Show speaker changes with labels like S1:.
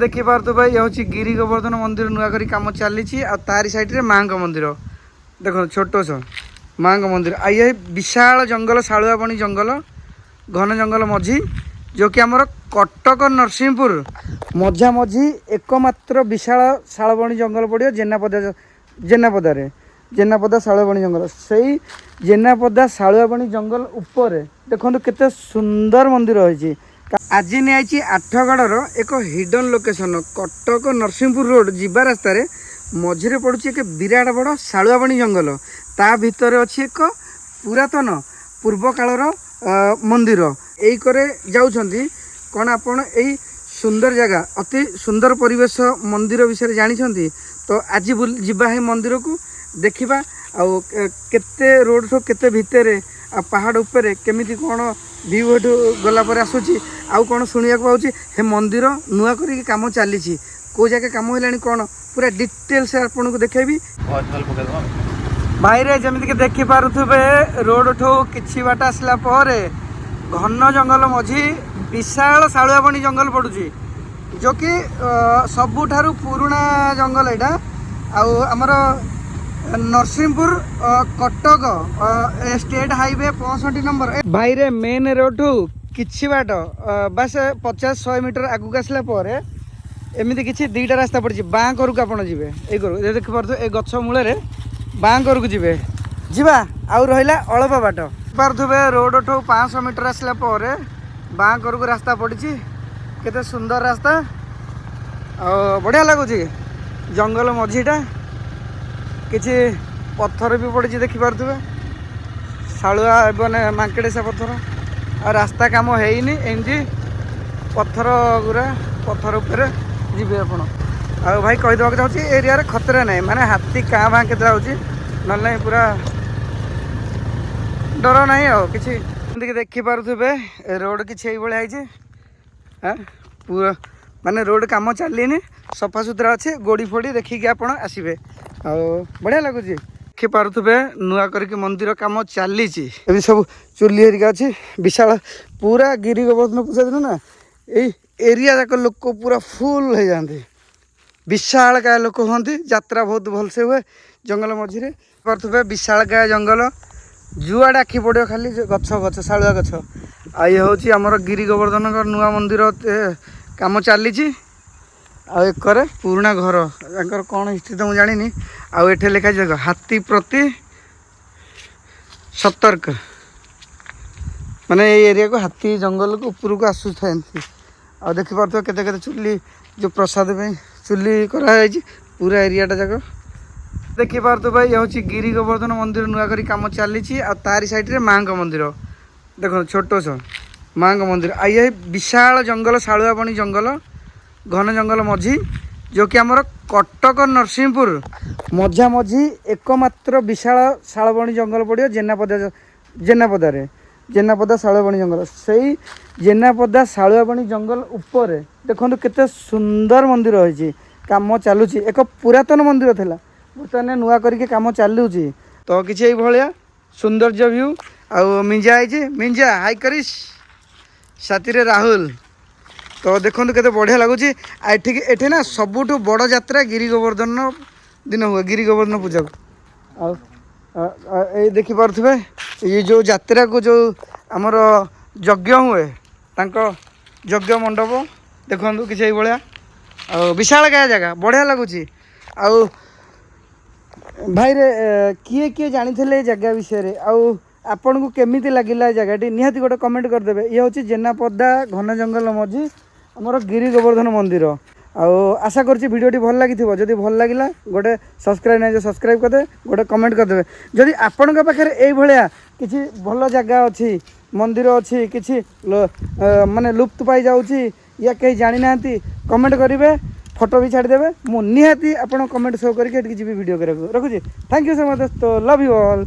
S1: देखी पार्थ भाई ये हूँ गिरी गोवर्धन मंदिर नुआ करी कम चली तारी साइड रे माँ मंदिर देख छोट स माँ मंदिर आ ये विशाल जंगल शालुआबणी जंगल घन जंगल मझी जो कि आमर कटक नरसिंहपुर मझा मझी एकमात्र विशाल शालुआबणी जंगल पड़ो जेनापदा शालुआबणी जंगल से जेनापदा शालुआबणी जंगल उपर देखो केते सुंदर मंदिर रही। आज नहीं आठगड़र एक hidden location Cuttack Narsinghpur road जीवा रास्तार मझे पड़ुछि एक विराट बड़ शालुआबणी जंगल ता भितर अच्छी एक पुरातन पूर्व कालर मंदिर ये जाउछंती कौन आपण यही सुंदर जगह अति सुंदर परिवेश मंदिर विषय जानी तो आज जीवा है मंदिर को देखा केते रोड ठो केते भितर पहाड़ उपरे केमिति कौन व्यू एठू गला पर आसूची आउ कौन शुणा पाऊँ हे मंदिर नुआ करी काम चली कौ जगह काम है कौन पूरा डिटेल्स आपको देखेबी भाई रे जमीन के देखी पारुथुबे रोड ठो किछि बाट आसला पर घन जंगल मझी विशाल शालुआबणी जंगल पड़ुची जो कि सबुठारु पुराना जंगल एटा आमर Narsinghpur Cuttack state highway 65 number भाई रे मेन रोड ठू किछि बाट बस 50-100 मीटर आगू आसला पर एमती किछि दुईटा रास्ता पड़ी बाँ कर आपड़ जी ये देखी पार्थ ए गछ मूल बाँ कर जीवा आउ रहा अल्प बाट पार्थे रोड ठू 500 मीटर आसला पर बाँ कर रास्ता पड़ी केते सुंदर रास्ता बढ़िया लगुच जंगल मझीटा किछि पत्थर भी पड़ी देखी पार्थे शालुआ मैंने मांकेड़ेसा पत्थर आ रास्ता काम हैनी एमती पत्थर गुरा पत्थर उपर जी आप भाई कहीदेक चाहूँगी एरिया खतरा नहीं माने हाथी क्या भाँ के ना पूरा डर ना कि देखी पारे रोड कि हाँ पूरा माने रोड काम चलनी सफा सुतरा अच्छे गोड़ी फोड़ी देखिकी आप आसबे बढ़िया लगुच देखी पारे नुआ करके मंदिर काम चली सब चुली हरिका अच्छी विशाल पूरा गिरी गोवर्धन पूजा दिन ना यही एरिया जाक लोक पूरा फुल हो जाती विशाल काय लोक हमें यात्रा बहुत भलसे हुए जंगल मझे पारे विशाल काय जंगल जुआड़े आखि पड़ो खाली गछ गछ शालुआ गछ आ ये हूँ आमर गिरी गोवर्धन नुआ मंदिर काम चली आकर पुराना घर कौन हिस्ट्री तो मुझे जानी आठ लिखा देख हाथी प्रति सतर्क माने ये एरिया को हाथी जंगल को ऊपर को आसू था आ देखी पार्थ केते चुली जो प्रसाद पे चुली कराई पूरा एरियाटा जाक देखी पार्थ भाई ये हूँ गिरी गोवर्धन मंदिर नुआ करी काम चली तारी साइड रे माँ मंदिर देख छोट स माँ मंदिर आ ये विशाल जंगल शालुआबणी जंगल घन जंगल मझी जो कि आमर कटक नरसिंहपुर मझा मझी एकमात्र विशाल शालुआबणी जंगल पड़ो जेनापदा शालुआबणी जंगल से जेनापदा शालुआबणी जंगल उपर देखो केते सुंदर मंदिर रही काम चलुची एक पुरातन मंदिर थिला बर्तमान नुआ करके काम चलुची तो किसी भाया सौंदर्य व्यू आ मिंजा आई मिंजा हाई करिश साथी रे राहुल तो देखो केते बढ़िया लगुच एठी ना सबुठु बड़ यात्रा गिरी गोवर्धन दिन हुए गिरी गोवर्धन पूजा को देखी पारे ये जो यात्रा को जो आमर यज्ञ हुए तांको यज्ञ मंडप देखो किसी भाया विशाल क्या जगह बढ़िया लगुच भाई रे किए किए जानी थे जगह विषय आउ आपन को केमिति लगिला जगह निहाती गोटे कमेंट करदेवे ये हूँ जेनापदा घन जंगल मझी आमर गिरी गोवर्धन मंदिर आशा करछि भिडियोटी भल लगी जदि भल लगिला गोटे सब्सक्राइब नहीं सब्सक्राइब करदे गोटे कमेंट करदे जदि आपण पाखे यही भाया किसी भल जगह अच्छी मंदिर अच्छी किसी माने लुप्त पाई जाउछि या कहीं जानी ना कमेंट करेंगे फोटो भी छाड़देवे मुझे निहाती आप कमेंट शो करके जी वीडियो कर रखुच्छी थैंक यू सो मच दोस्तों लव यू ऑल।